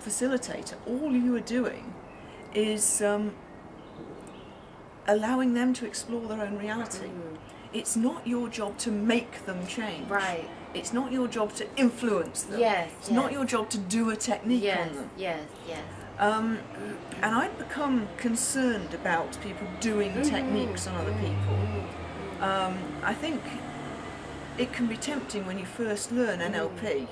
facilitator, all you are doing is allowing them to explore their own reality. It's not your job to make them change. Right. It's not your job to influence them. Yes. It's not your job to do a technique on them. Yes. And I'd become concerned about people doing techniques on other people. I think it can be tempting when you first learn NLP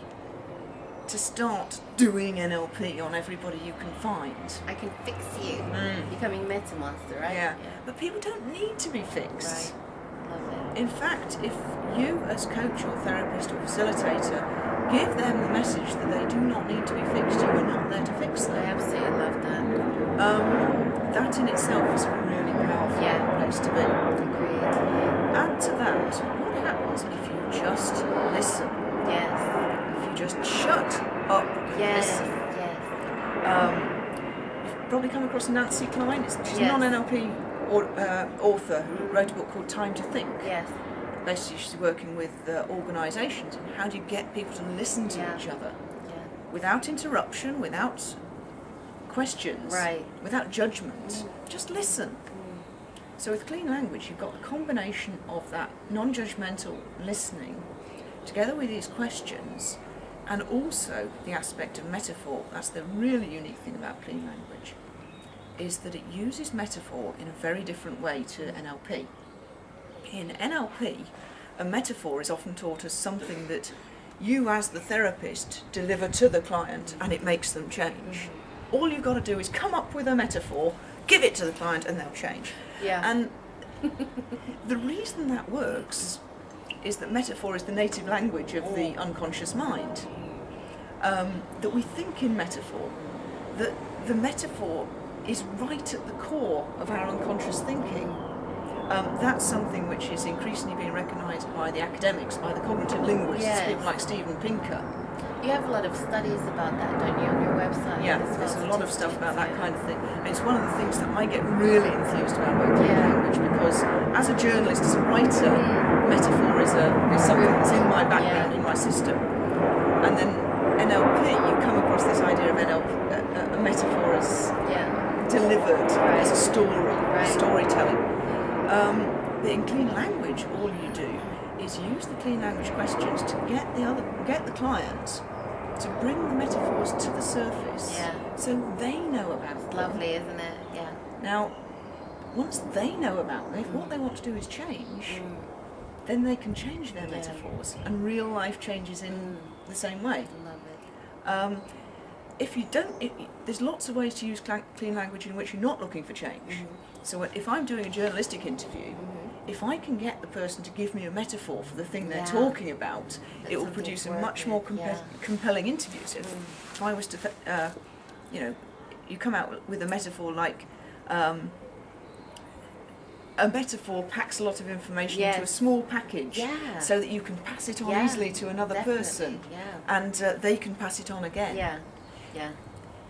to start doing NLP on everybody you can find. I can fix you. Becoming meta monster, right? Yeah. But people don't need to be fixed. Right. Love it. In fact, if you as coach or therapist or facilitator give them the message that they do not need to be fixed, you are not there to fix I them. absolutely love that. That in itself is a really powerful place to be. Agreed. Add to that, what happens if you just listen? Yes. If you just shut up and listen. You've probably come across Nancy Klein. She's a non-NLP author who wrote a book called Time to Think. Yes. Basically, she's working with organisations and how do you get people to listen to each other without interruption, without questions, without judgment. Just listen. So with clean language, you've got the combination of that non-judgmental listening together with these questions, and also the aspect of metaphor. That's the really unique thing about clean language, is that it uses metaphor in a very different way to NLP. In NLP, a metaphor is often taught as something that you as the therapist deliver to the client and it makes them change. All you've got to do is come up with a metaphor, give it to the client and they'll change. And the reason that works is that metaphor is the native language of the unconscious mind. That we think in metaphor, that the metaphor is right at the core of our unconscious thinking. That's something which is increasingly being recognised by the academics, by the cognitive linguists, people like Steven Pinker. You have a lot of studies about that, don't you, on your website? Yeah, there's a lot of stuff about that kind of thing. And it's one of the things that I get really enthused about clean language, because as a journalist, as a writer, metaphor is something that's in my background, in my system. And then NLP, you come across this idea of NLP, a metaphor as delivered as a story, storytelling. But in clean language, all you do is use the clean language questions to get the client to bring the metaphors to the surface, so they know about them. Lovely, isn't it? Yeah. Now, once they know about them, if what they want to do is change, then they can change their metaphors, and real life changes in the same way. Love it. If you don't, there's lots of ways to use clean language in which you're not looking for change. So if I'm doing a journalistic interview, if I can get the person to give me a metaphor for the thing they're talking about, it will produce a much more compelling interview. So if I was to, you come out with a metaphor like, a metaphor packs a lot of information into a small package so that you can pass it on easily to another person and they can pass it on again.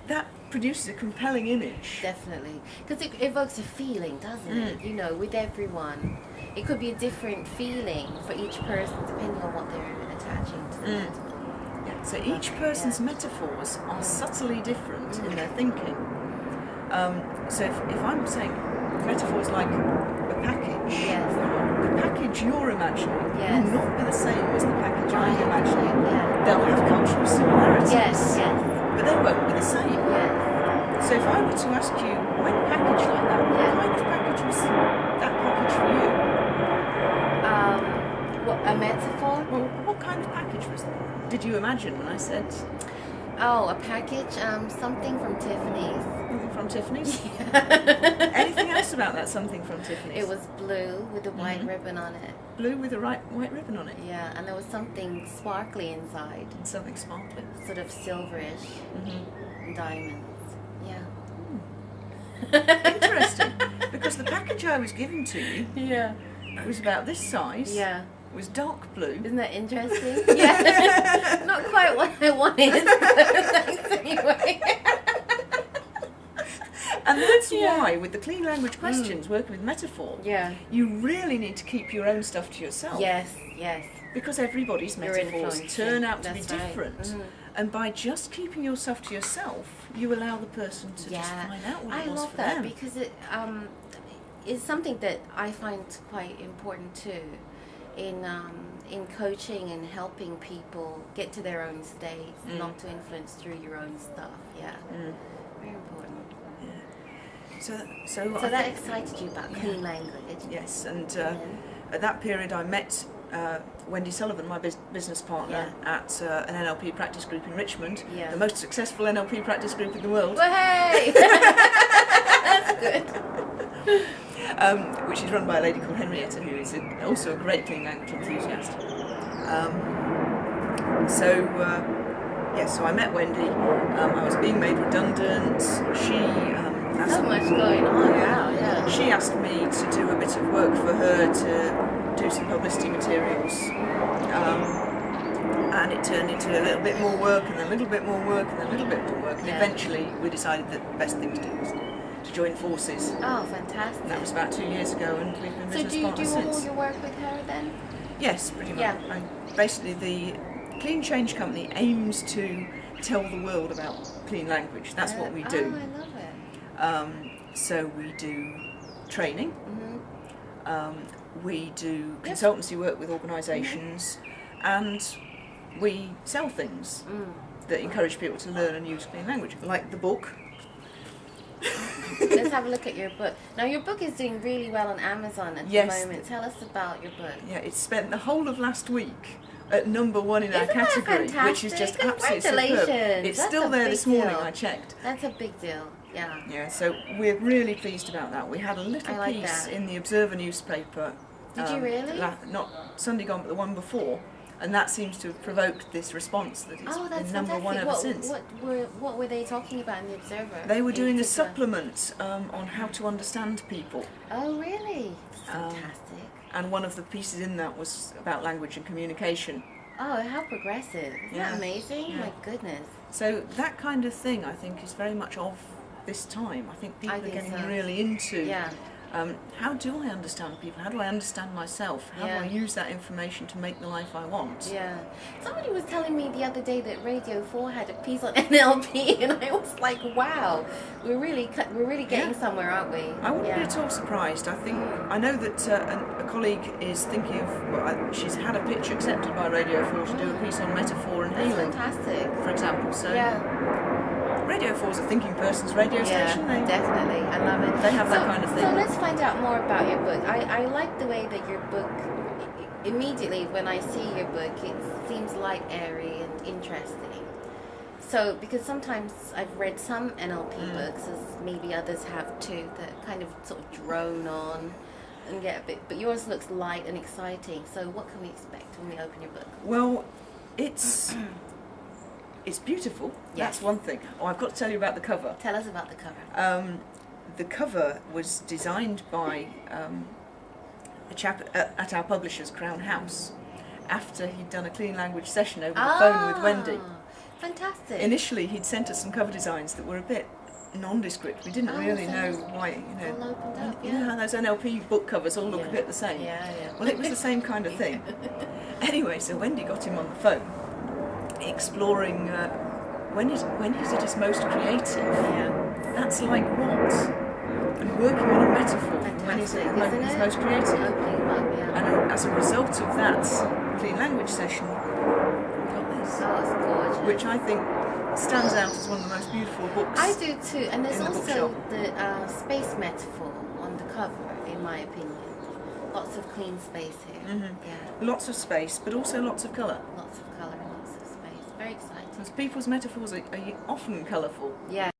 That produces a compelling image. Definitely. Because it evokes a feeling, doesn't it? You know, with everyone. It could be a different feeling for each person depending on what they're attaching to the metaphor. So each person's metaphors are subtly different in their thinking. So if I'm saying metaphors like a package, the package you're imagining will not be the same as the package I'm imagining. They'll have cultural similarities, but they won't be the same. So if I were to ask you, when packaged like that, what kind of package was that package for you? A metaphor? Well, what kind of package did you imagine when I said? Oh, a package? Something from Tiffany's. Something from Tiffany's? Anything else about that something from Tiffany's? It was blue with a white ribbon on it. Blue with a white ribbon on it? Yeah, and there was something sparkly inside. Something sparkly? Sort of silverish. Diamonds. Interesting. Because the package I was giving to you was about this size. It was dark blue. Isn't that interesting? Not quite what I wanted. Thanks anyway. And that's why, with the clean language questions, working with metaphor, you really need to keep your own stuff to yourself. Yes. Because everybody's metaphors turn out to be different. And by just keeping yourself to yourself, you allow the person to just find out what it was for them. I love that because it is something that I find quite important too in coaching and helping people get to their own state, not to influence through your own stuff. Yeah, very important. So that excited you about clean language. Yes, and at that period I met Wendy Sullivan, my business partner, at an NLP practice group in Richmond, the most successful NLP practice group in the world. Well, hey! That's good. Which is run by a lady called Henrietta, who is also a great clean language enthusiast. So I met Wendy. I was being made redundant. She so much going on now, yeah. She asked me to do a bit of work for her to do some publicity materials. And it turned into a little bit more work, and then a little bit more work, and then a little bit more work. And eventually we decided that the best thing to do was to join forces. Oh, fantastic. And that was about 2 years ago, and we've been business partners since. So do you do all your work with her then? Yes, pretty much. Basically, the Clean Change Company aims to tell the world about clean language. That's what we do. Oh, I love it. So we do training, we do consultancy work with organisations, and we sell things that encourage people to learn and use clean language, like the book. Let's have a look at your book. Now, your book is doing really well on Amazon at the moment. Tell us about your book. Yeah, it's spent the whole of last week at #1 in our category, which is just absolutely superb. It's still there this morning, I checked. That's a big deal, yeah. Yeah, so we're really pleased about that. We had a little piece in the Observer newspaper. Did you really? Not Sunday gone, but the one before. And that seems to have provoked this response that it's been #1 ever since. What were they talking about in the Observer? They were doing a supplement on how to understand people. Oh, really? Fantastic. And one of the pieces in that was about language and communication. Oh, how progressive. Isn't that amazing? Yeah. My goodness. So that kind of thing, I think, is very much of this time. I think people are getting really into how do I understand people? How do I understand myself? How do I use that information to make the life I want? Yeah. Somebody was telling me the other day that Radio 4 had a piece on NLP, and I was like, wow, we're really getting somewhere, aren't we? I wouldn't be at all surprised. I know that a colleague is thinking of, she's had a pitch accepted by Radio 4 to do a piece on metaphor and healing. That's fantastic. For example. So Radio 4 is a thinking person's radio station. Definitely. I love it. They have that kind of thing. So let's find out more about your book. I like the way that your book, immediately when I see your book, it seems light, airy and interesting. So, because sometimes I've read some NLP books, as maybe others have too, that kind of sort of drone on and get a bit, but yours looks light and exciting. So what can we expect when we open your book? Well, it's beautiful. That's one thing. Oh, I've got to tell you about the cover. Tell us about the cover. The cover was designed by a chap at our publisher's Crown House after he'd done a clean language session over the phone with Wendy. Fantastic. Initially, he'd sent us some cover designs that were a bit nondescript. We didn't really know why, all opened up, you know how those NLP book covers all look a bit the same? Yeah. Well, it was the same kind of thing. Anyway, so Wendy got him on the phone, exploring when he's at his most creative. That's like what? And working on a metaphor when he's at his most creative. And as a result of that clean language session, we got this. Oh, it's gorgeous. Which I think stands out as one of the most beautiful books. I do too, and there's also the space metaphor on the cover, in my opinion. Lots of clean space here. Lots of space, but also lots of colour. Lots of colour and lots of space. Very exciting. Because people's metaphors are often colourful. Yeah.